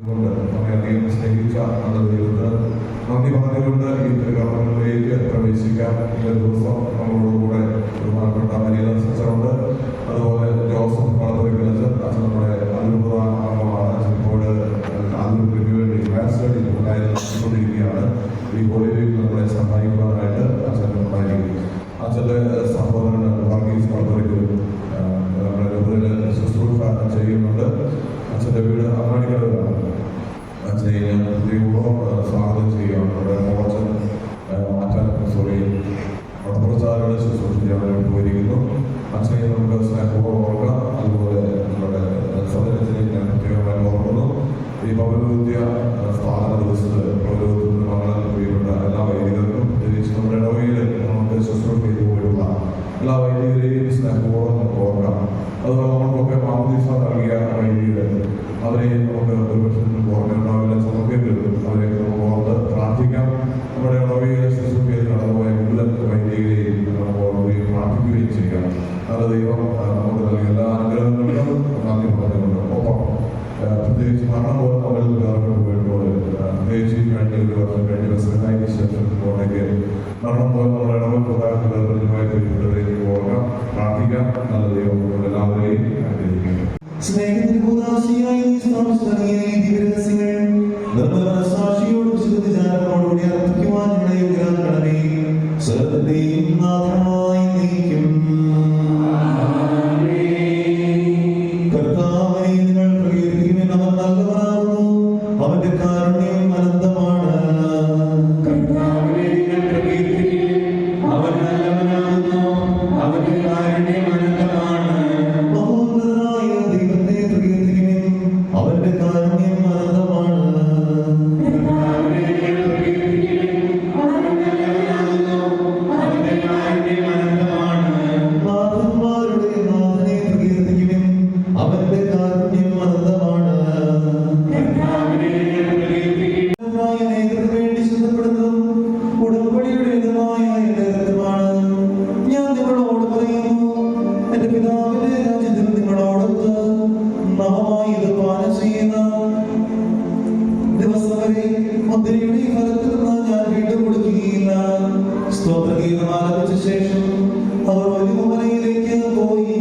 നമ്മെ സ്നേഹിച്ച നമ്മുടെ ദൈവത്തിന് നന്ദി പറഞ്ഞുകൊണ്ട് ഈ തിരുകർമ്മങ്ങളിലേക്ക് പ്രവേശിക്കാം. ഇന്നത്തെ ദിവസം നമ്മളോടുകൂടെ ബഹുമാനപ്പെട്ട മരിയ സിസ്റ്ററുണ്ട്. അതുപോലെ ജോസഫ് കളപ്പുരയ്ക്കലച്ചൻ അച്ഛൻ നമ്മുടെ അതിരൂപത അംഗമാണ്. ഇപ്പോൾ അതിരൂപതയ്ക്ക് വേണ്ടി സ്റ്റഡി നടത്തിക്കൊണ്ടിരിക്കുകയാണ്. ഈ കോളേജിൽ നമ്മളെ സഹായിക്കുവാനായിട്ട് അച്ഛൻ ഉണ്ടായിരിക്കും. അച്ഛൻ്റെ സഹോദരൻ വർഗീസ് കളപ്പുരയ്ക്ക് നമ്മുടെ രൂപതയിൽ ശുശ്രൂഷ ചെയ്യുന്നുണ്ട്. അച്ഛൻ്റെ വീട് അങ്ങാടിക്കടവിലാണ്. അച്ഛനെ ദൈവം സ്വാഗതം ചെയ്യുകയാണ്. നമ്മുടെ മോച്ചൻ പ്രചാരയുടെ ശുശ്രൂഷ ചെയ്യാൻ പോയിരിക്കുന്നു. അച്ഛനെ നമുക്ക് സ്നേഹപൂർവ്വം ഓർക്കാം. അതുപോലെ നമ്മുടെ സദനത്തിനെ ഞാൻ പ്രത്യേകമായി ഓർക്കുന്നു. ഈ പൗരോഹിത്യ സ്ഥാപന ദിവസത്തിൽ പൗരോഹിത്യത്തിൽ മംഗളം പ്രിയപ്പെട്ട എല്ലാ വൈദികർക്കും, പ്രത്യേകിച്ച് നമ്മുടെ ഇടവകയിൽ നമുക്ക് ശുശ്രൂഷ ചെയ്തു പോയിട്ടുള്ള എല്ലാ വൈദികരെയും സ്നേഹപൂർവ്വം നമുക്ക് ഓർക്കാം. അതുപോലെ നമുക്കൊക്കെ മാമോദീസ നൽകിയ വൈദികർ, അവരെയും നമുക്ക് ഒരു വർഷത്തിൽ ഓർമ്മയുണ്ടാവില്ല, സമർപ്പിക്കരുത്. അവരെയൊക്കെ നമുക്ക് ഓർത്ത് പ്രാർത്ഥിക്കാം. നമ്മുടെ ഇടവകയിലെ ശുശ്രൂഷ ചെയ്ത് കടന്നുപോയ മുഴുവൻ വൈദികരെയും നമുക്ക് ഓർക്കുകയും പ്രാർത്ഥിക്കുകയും ചെയ്യാം. നല്ല ദൈവം നമുക്ക് നൽകിയ എല്ലാ അനുഗ്രഹങ്ങളിലും നന്ദി പറഞ്ഞുകൊണ്ട് ഒപ്പം പ്രത്യേകിച്ച് മരണം പോലെ നമ്മളിൽ വേർപെട്ട് വീഴുമ്പോൾ, പ്രത്യേകിച്ച് കഴിഞ്ഞ വർഷം കഴിഞ്ഞ ദിവസമായി ശേഷത്തിലേക്ക് മരണം പോലെ നമ്മുടെ ഇടവകയുമായി കഴിയുന്നവരേക്ക് ഓർക്കാം, പ്രാർത്ഥിക്കാം. നല്ല ദൈവം എല്ലാവരെയും അനുഗ്രഹിക്കുന്നു. അവന്റെ കാരുണ്യം അനന്തമാണ്. മഹോന്നതനായ ദൈവത്തെ പ്രകീർത്തിക്കുവിൻ, അവന്റെ കാരുണ്യം അനന്തമാണ്. നാഥന്മാരുടെ നാഥനെ പ്രകീർത്തിക്കുവിൻ, അവന്റെ കാരുണ്യം അനന്തമാണ്. ഞാൻ നിങ്ങളോട് പറയുന്നു, എന്റെ പിതാവിന്റെ രാജ്യത്തിൽ നിങ്ങളോടൊത്ത് നവമായി ഇത് പാനം ചെയ്യുന്ന ദിവസം വരെ മുദ്രയുടെ ഫലത്തിൽ നിന്ന് ഞാൻ വീണ്ടും കൊടുക്കുകയില്ല. സ്തോത്രഗീതം ആലപിച്ച ശേഷം അവർ ഒലിവുമലയിലേക്ക് പോയി.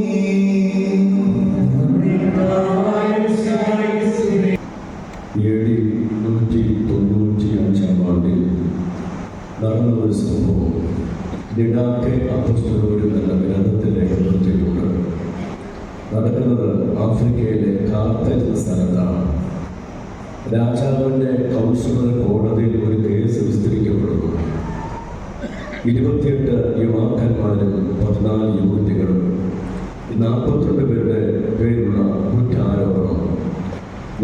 നടന്ന ഒരു സംഭവം ലിഡാക്കെ അപ്പോസ്തലരും എന്ന ഗ്രന്ഥത്തിൽ രേഖപ്പെടുത്തിയിട്ടുണ്ട്. നടക്കുന്നത് ആഫ്രിക്കയിലെ കാർത്തജ് എന്ന സ്ഥലത്താണ്. രാജാവിൻ്റെ കൗൺസിലർ കോടതിയിൽ ഒരു കേസ് വിസ്തരിക്കപ്പെടുന്നു. 28 യുവാക്കന്മാരും 14 യുവതികളും 42 പേരുടെ പേരുള്ള കുറ്റാരോപണം.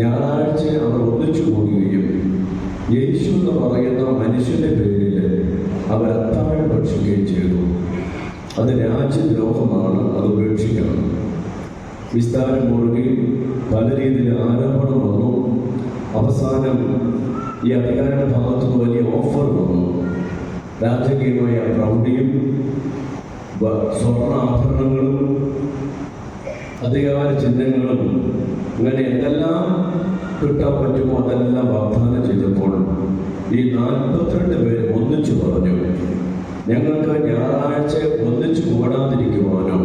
ഞായറാഴ്ച അവർ ഒന്നിച്ചു കൂടുകയും യേശു എന്ന് പറയുന്ന മനുഷ്യന്റെ പേരിൽ അവർ അത്താഴം ഭക്ഷിക്കുകയും ചെയ്തു. അത് രാജ്യദ്രോഹമാണ്, അത് ഉപേക്ഷിക്കണം. വിസ്താരം മുറുകയും പല രീതിയിൽ ആരോപണം വന്നു. അവസാനം ഈ അധികാരിയുടെ ഭാഗത്തുനിന്ന് വലിയ ഓഫർ വന്നു. രാജകീയമായ പ്രൗഢിയും സ്വർണ്ണാഭരണങ്ങളും അധികാര ചിഹ്നങ്ങളും അങ്ങനെ എന്തെല്ലാം കിട്ടാൻ പറ്റുമോ അതെല്ലാം വാഗ്ദാനം ചെയ്തപ്പോൾ ഈ 42 പേര് ഒന്നിച്ചു പറഞ്ഞു, ഞങ്ങൾക്ക് ഞായറാഴ്ച ഒന്നിച്ചു കൂടാതിരിക്കുവാനോ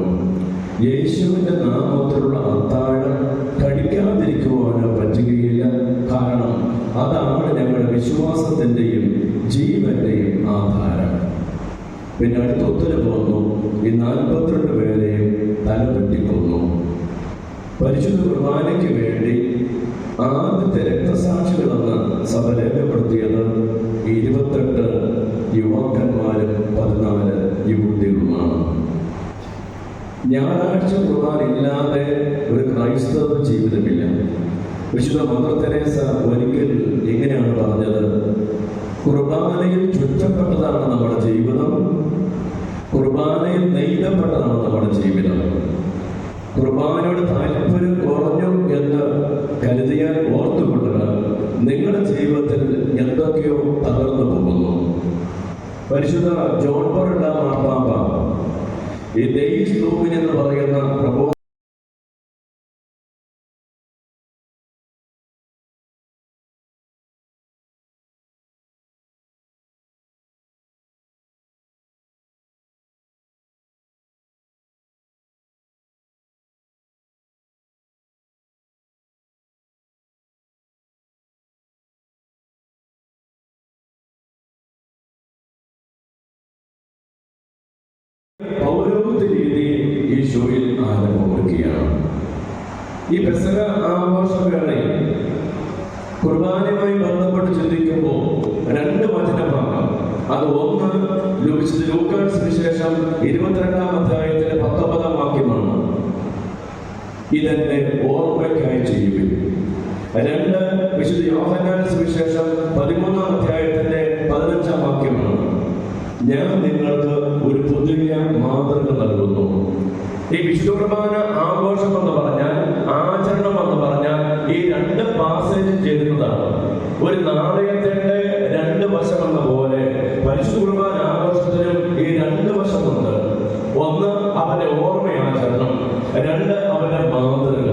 യേശുവിൻ്റെ നാമത്തിലുള്ള അത്താഴം കഴിക്കാതിരിക്കുവാനോ പറ്റുകയില്ല. കാരണം അതാണ് ഞങ്ങളുടെ വിശ്വാസത്തിൻ്റെയും ജീവന്റെയും ആധാരം. പിന്നെ അടുത്ത ഉത്തരവ് വന്നു, ഈ 42 പേരെയും തല വെട്ടിക്കൊന്നു. പരിശുദ്ധ കുർബാനയ്ക്ക് വേണ്ടി ആദ്യത്തെ രക്തസാക്ഷികളെന്ന് സഭ രേഖപ്പെടുത്തിയത് 28 യുവാക്കന്മാരും 14 യുവതികളുമാണ്. ഞായറാഴ്ച കുർബാന ഇല്ലാതെ ഒരു ക്രൈസ്തവ ജീവിതമില്ല. വിശുദ്ധ മദർ തെരേസ ഒരിക്കൽ എങ്ങനെയാണ് പറഞ്ഞത്? കുർബാനയിൽ ചുറ്റപ്പെട്ടതാണ് നമ്മുടെ ജീവിതം, കുർബാനയിൽ നെയ്തപ്പെട്ടതാണ് നമ്മുടെ ജീവിതം. കുർബാനയോട് താല്പര്യം കുറഞ്ഞു എന്ന് കരുതിയാൽ ഓർത്തുകൊള്ളുക, നിങ്ങളുടെ ജീവിതത്തിൽ എന്തൊക്കെയോ തകർന്നു പോകുന്നു. പരിശുദ്ധ ജോൺ പോൾ രണ്ടാം മാർപ്പാപ്പ ഈ ഡെയ്സ് ഡോമിൻ എന്ന് പറയുന്ന പ്രബോധന പൗരോഹിത്യ രീതി ഈശോയിൽ ആരംഭമൊരുക്കുകയാണ്. ഈ പെസഹ ആഘോഷവേളയിൽ കുർബാനയുമായി ബന്ധപ്പെട്ട് ചിന്തിക്കുമ്പോൾ രണ്ട് വചനഭാഗം, അത് ഒന്ന് ലൂക്കായുടെ സുവിശേഷം 22-ാം അധ്യായത്തിലെ 19-ാം വാക്യമാണ്. ഇതെന്നെ ഓർമ്മയ്ക്കായി ചെയ്യുവിൻ. രണ്ട് വിശുദ്ധ യോഹന്നാന്റെ സുവിശേഷം 13-ാം അധ്യായത്തിന്റെ 15-ാം വാക്യമാണ്. ഞാൻ നിങ്ങൾക്ക് ഒരു പുതിയ മാതൃക നൽകുന്നു. ഈ വിശുദ്ധ കുർബാന ആഘോഷം എന്ന് പറഞ്ഞാൽ, ആചരണം എന്ന് പറഞ്ഞാൽ ഈ രണ്ട് പാസേജ് ചേരുന്നതാണ്. ഒരു നാണയത്തിന്റെ രണ്ട് വശം എന്ന പോലെ പരിശുദ്ധ കുർബാന ആഘോഷത്തിനും ഈ രണ്ട് വശമുണ്ട്. ഒന്ന് അവന്റെ ഓർമ്മയാചരണം, രണ്ട് അവന്റെ മാതൃക.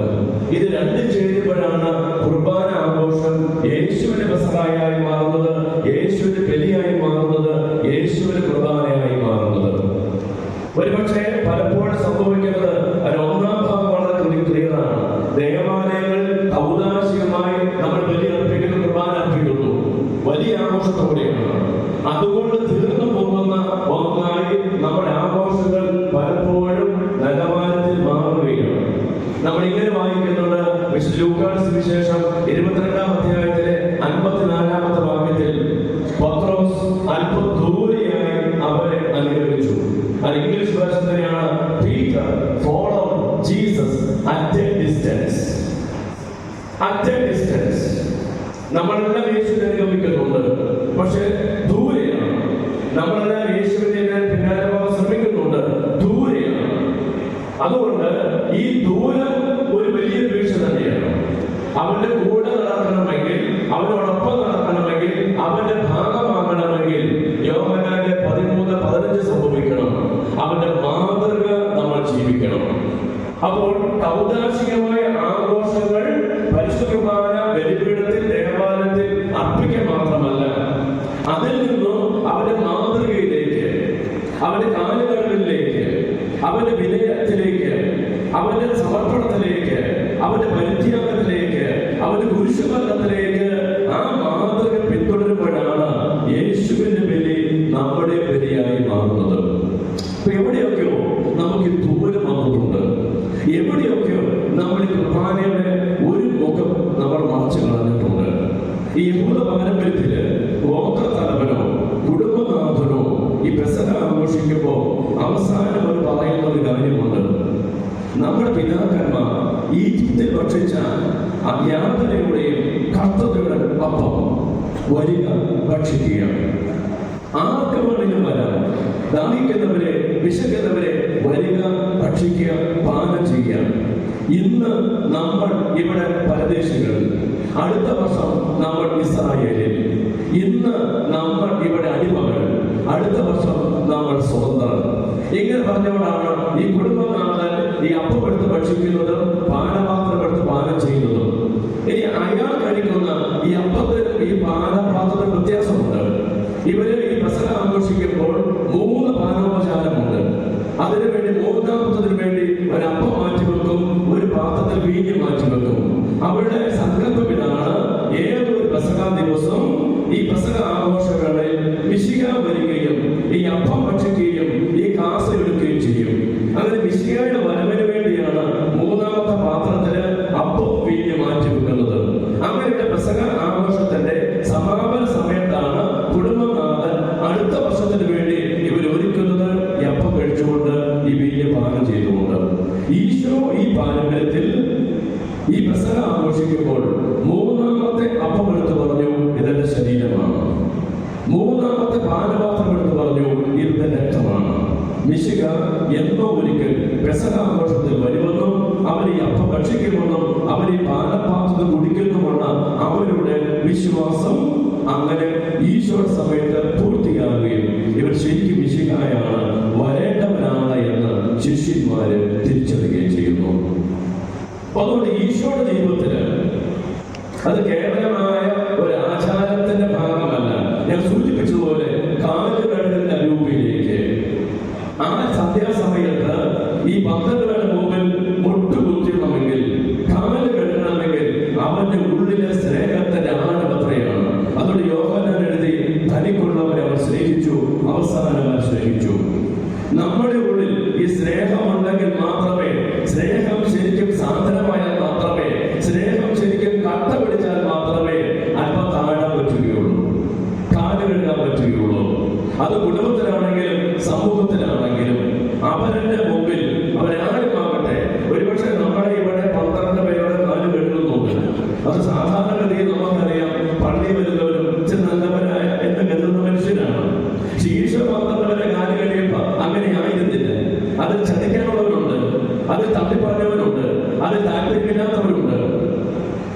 ഇത് രണ്ടും ചേരുമ്പോഴാണ് കുർബാന ആഘോഷം യേശുവിന്റെ പെസഹായായി മാറുന്നത്, യേശുവിന്റെ ബലിയായി മാറുന്നത്, യേശുവിന്റെ കുർബാനയായി മാറുന്നത്. ഒരുപക്ഷെ പലപ്പോഴും സംഭവിക്കുന്നത് അതിന് ഒന്നാം ഭാഗം വളരെ ക്ലിയറാണ്. ദേവാലയങ്ങൾ ഔദാശികമായി നമ്മൾ ബലി അർപ്പിക്കുന്ന, കുർബാന അർപ്പിക്കുന്നു, വലിയ ആഘോഷത്തോടെയാണ്. അതുകൊണ്ട് തീർന്നു പോകുന്ന ഒന്നായി നമ്മുടെ ആഘോഷങ്ങൾ പലപ്പോഴും നിലവാരത്തിൽ മാറുകയാണ്. നമ്മൾ ഇങ്ങനെ വായിക്കുന്നുണ്ട് വിശുദ്ധ ലൂക്കായുടെ സുവിശേഷം 22-ാം അധ്യായത്തിലെ 54-ാമത്തെ വാക്യത്തിൽ, പത്രോസ് അല്പം ദൂരെയായി അവരെ അനുഗ്രഹിച്ചു. അത് ഇംഗ്ലീഷ് വേർഷൻ തന്നെയാണ്. Peter followed Jesus at A distance. At A distance. നമ്മളെല്ലാം യേശുവിനെ അനുഗമിക്കുന്നുണ്ട്, പക്ഷെ ദൂരെയാണ്. നമ്മളെല്ലാം യേശുവിനെ പിന്നാലെ പോകാൻ ശ്രമിക്കുന്നുണ്ട്, ദൂരെയാണ്. അതുകൊണ്ട് ഈ ദൂരം ഒരു വലിയ വീഴ്ച തന്നെയാണ്. അവന്റെ കൂടെ നടക്കണമെങ്കിൽ, അവനോടൊപ്പം നടക്കണമെങ്കിൽ, അവന്റെ ഭാഗമാകണമെങ്കിൽ യോഹന്നാന്റെ 13-15 സംഭവിക്കണം. അവന്റെ മാതൃക നമ്മൾ ജീവിക്കണം. അപ്പോൾ ഔദാശികമായ ആഘോഷങ്ങൾ പരിശുദ്ധ കുർബാന ബലിപീഠത്തിൽ, ദേവാലയത്തിൽ അർപ്പിക്കുക മാത്രമല്ല, അതിൽ നിന്നും അവന്റെ മാതൃകയിലേക്ക്, അവന്റെ കാലുകളിലേക്ക്, അവന്റെ വിനയത്തിലേക്ക്, അവന്റെ സമർപ്പണത്തിലേക്ക്, അവന്റെ പരിത്യാഗത്തിലേക്ക്, അവന്റെ കുരിശുമരണത്തിലേക്ക് ആ മാതൃക പിന്തുടരുമ്പോഴാണ് യേശുവിന്റെ ബലി നമ്മുടെ ബലിയായി മാറുന്നത്. അപ്പൊ എവിടെയൊക്കെയോ നമുക്ക് ദൂരം വന്നിട്ടുണ്ട്, എവിടെയൊക്കെയോ നമ്മൾ ഈ കുർബാനയുടെ ഒരു മുഖം നമ്മൾ മറച്ചു കളഞ്ഞിട്ടുണ്ട്. ഈ യഹൂദ പാരമ്പര്യത്തില് ഗോത്രതലവനോ കുടുംബനാഥനോ ഈ പെസഹ ആഘോഷിക്കുമ്പോൾ അവസാനം അവർ പറയുന്ന ഒരു കാര്യമുണ്ട്. നമ്മുടെ പിതാക്കന്മാർ ഈജിപ്തിൽ ഭക്ഷിച്ച യാതനയുടെയും കഷ്ടതയുടെ അപ്പം വരിക ഭക്ഷിക്കുക. ആർക്ക് വേണമെങ്കിലും വരാം. ദാഹിക്കുന്നവരെ, വിശക്കുന്നവരെ വരിക, ഭക്ഷിക്കുക, പാനം ചെയ്യുക. ഇന്ന് നമ്മൾ ഇവിടെ പരദേശികളിൽ, അടുത്ത വർഷം നമ്മൾ ഇസ്രായേലിൽ, ഇന്ന് നമ്മൾ ഇവിടെ അടിമകൾ, അടുത്ത വർഷം നമ്മൾ സ്വതന്ത്രർ. ഇങ്ങനെ പറഞ്ഞുകൊണ്ടാണ് ഈ കുടുംബനാഥൻ ഈ അപ്പം എടുത്ത് ഭക്ഷിക്കുന്നതും പാനപാത്രം എടുത്ത് പാനം ചെയ്യുന്നതും. ഇനി അയാൾ കഴിക്കുന്ന ഈ അപ്പത്തിനും ഈ പാനപാത്രത്തിനും വ്യത്യാസമുണ്ട്. ഇവര് ഈ പെസഹ ആഘോഷിക്കുമ്പോൾ 3 പാനോപചാരമുണ്ട്. അതിനുവേണ്ടി മൂന്നാമത്തതിനു വേണ്ടി ഒരു അപ്പം മാറ്റിവെക്കും, ഒരു പാത്രത്തിൽ വീഞ്ഞ് മാറ്റിവെക്കും. അവരുടെ സങ്കല്പം ഇതാണ്: ഏതൊരു പെസഹ ദിവസം ഈ പെസഹ ആഘോഷവേളയിൽ മിശിഹ വരികയും ഈ അപ്പം ഭക്ഷിക്കുകയും ഈ കാസ എടുക്കുകയും ചെയ്യും. അങ്ങനെ മിശിഹയുടെ വരവിന് വേണ്ടിയാണ് മൂന്നാമത്തെ പാത്രത്തില് അപ്പവും വീഞ്ഞ് മാറ്റിവെക്കുന്നത്. അങ്ങനെയുള്ള പെസഹ ആഘോഷത്തിന്റെ സമാപന സമയത്താണ് കുടുംബനാഥൻ അടുത്ത വർഷത്തിന് വേണ്ടി ഇവർ ഒരുക്കുന്നത്. ഈ അപ്പം കഴിച്ചുകൊണ്ട്, ഈ വീഞ്ഞ് പാനം ചെയ്തുകൊണ്ട്. ഈശോ ഈ പാരമ്പര്യത്തിൽ ഈ പെസഹ ആഘോഷിക്കുമ്പോൾ മൂന്നാമത്തെ അപ്പം എടുത്ത് പറഞ്ഞു, ഇതെന്റെ ശരീരമാണ്. മൂന്നാമത്തെ പാനപാത്രം എടുത്ത് പറഞ്ഞു, ഇതിന്റെ രക്തമാണ്. മിശിഹ എന്നോ ഒരിക്കൽ പെസഹ ആഘോഷത്തിൽ വരുമെന്നും അവർ ഈ അപ്പം ഭക്ഷിക്കുമെന്നും അവർ ഈ പാനപാത്രത്തിൽ കുടിക്കുന്നുമാണ് അവരുടെ വിശ്വാസം. അങ്ങനെ ഈശോയുടെ സമയത്ത് പൂർത്തിയാകുകയും ഇവർ ശരിക്കും മിശിഹായാണ്, വരേണ്ടവനാണ് എന്ന് ശിഷ്യന്മാര് തിരിച്ചറിയുകയും ചെയ്യുന്നു. അതുകൊണ്ട് ഈശോയുടെ ജീവിതത്തില് അത് കേവലമായ ഒരു ആചാരത്തിന്റെ ഭാഗമല്ല. ഞാൻ സൂചിപ്പിച്ചതുപോലെ കാലുകളുടെ രൂപയിലേക്ക് ആ സന്ധ്യാസമയത്ത് ഈ 12 മുമ്പിൽ മുട്ടുകുത്തിടണമെങ്കിൽ, കാല് കഴുകണമെങ്കിൽ അവന്റെ ഉള്ളിലെ സ്നേഹത്തിന്റെ ആഴമത്രയാണ്. അതുകൊണ്ട് യോഹന്നാൻ എഴുതി, തനിക്കുള്ളവരെ അവർ സ്നേഹിച്ചു, അവസാനം അവർ സ്നേഹിച്ചു. നമ്മുടെ ഉള്ളിൽ ഈ അതിൽ തള്ളിപ്പറഞ്ഞവരുണ്ട്, അതിൽ താല്പര്യമില്ലാത്തവരുണ്ട്.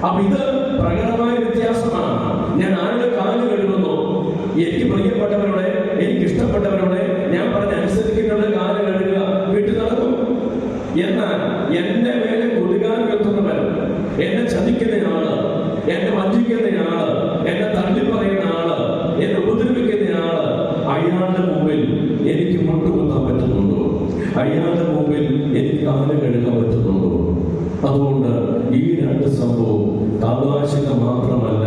അപ്പൊ ഇത് പ്രകടമായ വ്യത്യാസമാണ്. ഞാൻ ആരുടെ കാല് കഴുകുന്നു, എനിക്ക് പ്രിയപ്പെട്ടവരുടെ, എനിക്ക് ഇഷ്ടപ്പെട്ടവരുടെ ഞാൻ പറഞ്ഞ അനുസരിക്കുന്നത് കാല് കഴുകുക, വീട്ടിൽ നടക്കും. എന്നാൽ എന്റെ മേലെ കുതികാൽ വെക്കുന്നവൻ, എന്നെ ചതിക്കുന്നയാള്, എന്നെ വഞ്ചിക്കുന്നയാള്, എന്നെ തള്ളിപ്പറയുന്ന ആള്, എന്നെ ഉപദ്രവിക്കുന്നയാള്, അയാളുടെ മുമ്പിൽ എനിക്ക് മുട്ടുകുത്താൻ പറ്റുന്നുണ്ടോ? അയാളുടെ മുമ്പിൽ എനിക്ക് കാല് കഴുകാൻ പറ്റുന്നുണ്ടോ? അതുകൊണ്ട് ഈ രണ്ട് സംഭവവും താമസിക മാത്രമല്ല,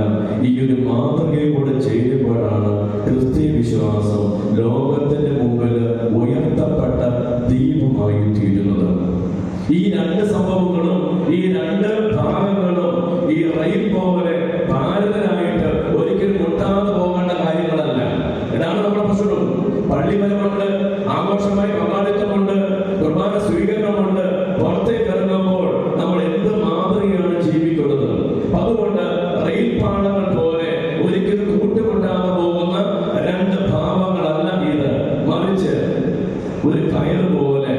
ഈ ഒരു മാതൃകയോടെ ചെയ്യുമ്പോഴാണ് ക്രിസ്തീയ വിശ്വാസം ലോകത്തിന്റെ മുമ്പിൽ ഉയർത്തപ്പെട്ട ദീപമായി തീരുന്നത്. ഈ രണ്ട് സംഭവങ്ങളും, ഈ രണ്ട് ഭാഗങ്ങളും ഈ റെയിൽ പോലെ ഭാരതനായിട്ട് ഒരിക്കലും മുട്ടാതെ പോകേണ്ട കാര്യങ്ങളല്ല. ഇതാണ് നമ്മുടെ പ്രശ്നം. പള്ളിമരമുണ്ട്, ആഘോഷമായി പങ്കാളിത്തമുണ്ട്, കുർബാന സ്വീകരണമുണ്ട്. പുറത്തേക്ക് ഇറങ്ങുമ്പോൾ നമ്മൾ എന്ത് മാതൃകയാണ് ജീവിക്കുന്നത്? അതുകൊണ്ട് റെയിൽ പാളങ്ങൾ പോലെ ഒരിക്കലും കൂട്ടുമുട്ടാതെ പോകുന്ന രണ്ട് ഭാവങ്ങളല്ല ഇത്, മറിച്ച് ഒരു കയർ പോലെ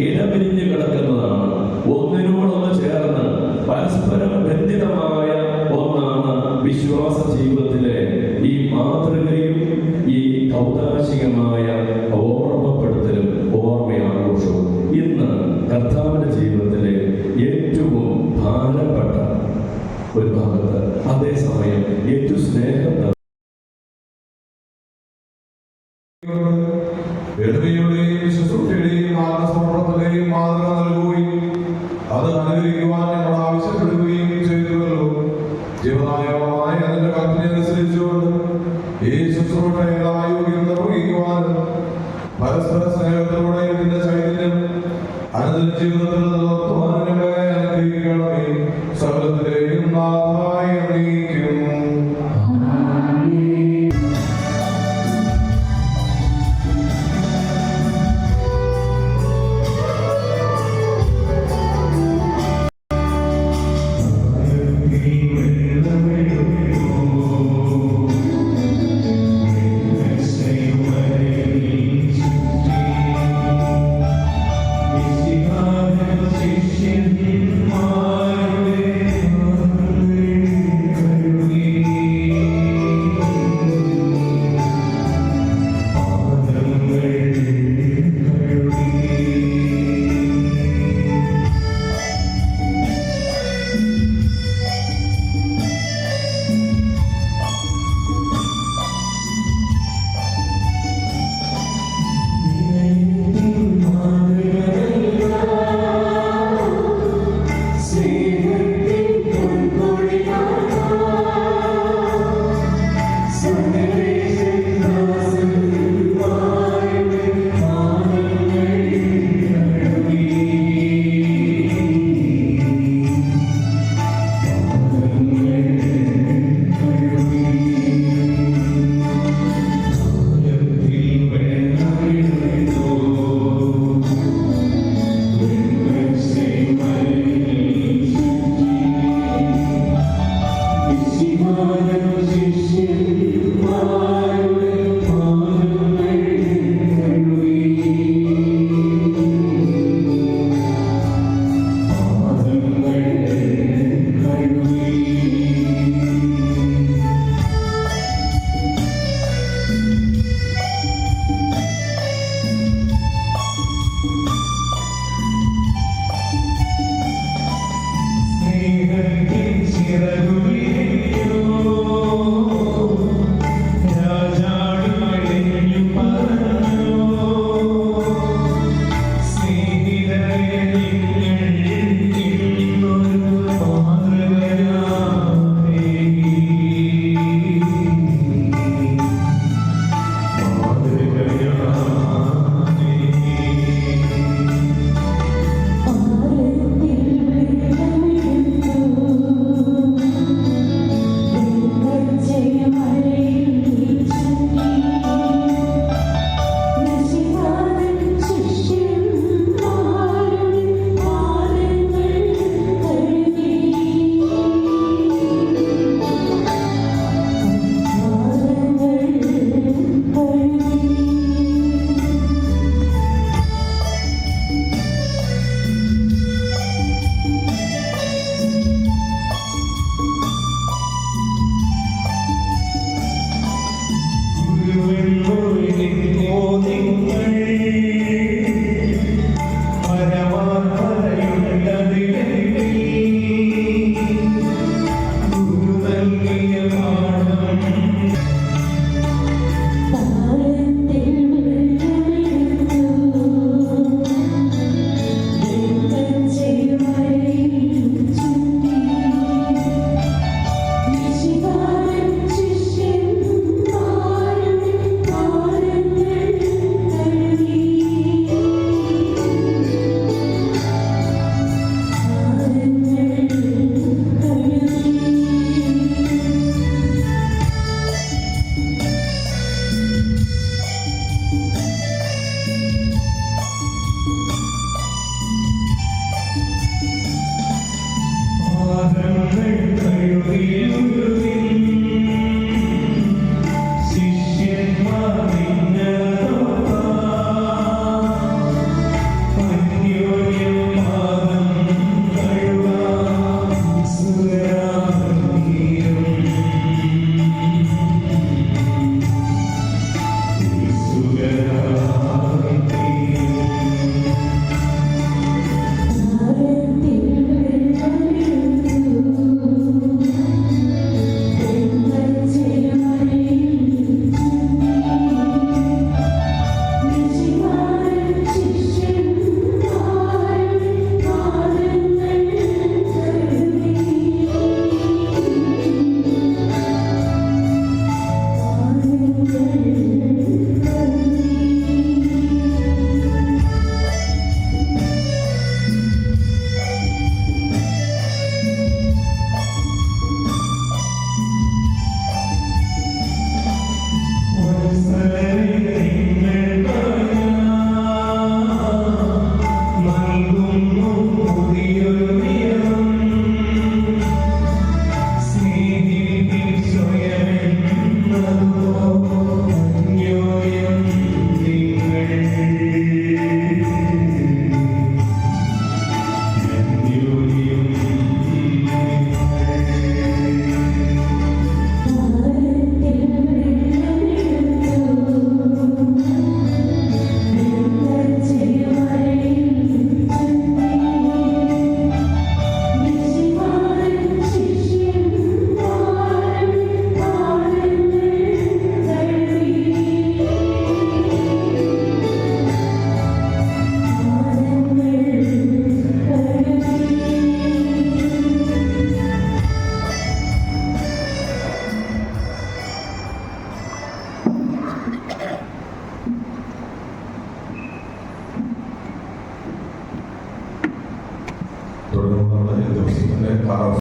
ഇടപിരിഞ്ഞ് കിടക്കുന്നതാണ്. ഒന്നിനോടൊന്ന് ചേർന്ന് പരസ്പരം ബന്ധിതമായ ഒന്നാണ് വിശ്വാസ ജീവിതത്തിലെ ഈ മാതൃകയും ഈ കൗതാശികമായ ഓർമ്മപ്പെടുത്തലും ഓർമ്മയാഘോഷവും. ഇന്ന് കർത്താവിന്റെ ജീവിതത്തിലെ ഏറ്റവും ഭാരപ്പെട്ട ഒരു ഭാഗത്ത്, അതേസമയം ഏറ്റവും സ്നേഹം എളിമയുടെയും ശുശ്രൂഷയുടെയും ആത്മസമർപ്പണത്തിന്റെയും മാതൃക നൽകുകയും അത് അനുകരിക്കുവാൻ ഞങ്ങൾ ആവശ്യപ്പെടുകയും ചെയ്തുവല്ലോ. ജീവനായകമായ അതിന്റെ കൽപ്പന അനുസരിച്ചുകൊണ്ട് ഈ ശുശ്രൂഷയോഗ്യം നിർവഹിക്കുവാനും പരസ്പര സ്നേഹത്തിലൂടെ ഇതിന്റെ ചൈതന്യം അനുദിന ജീവിതത്തിൽ നിലനിർത്തുവാനും ഞങ്ങളെ അനുഗ്രഹിക്കണമേ. സകലത്തിലെയും നാഥായി അറിയിക്കും. തുടരുന്നതാണ് ഈ ദിവസത്തിന്റെ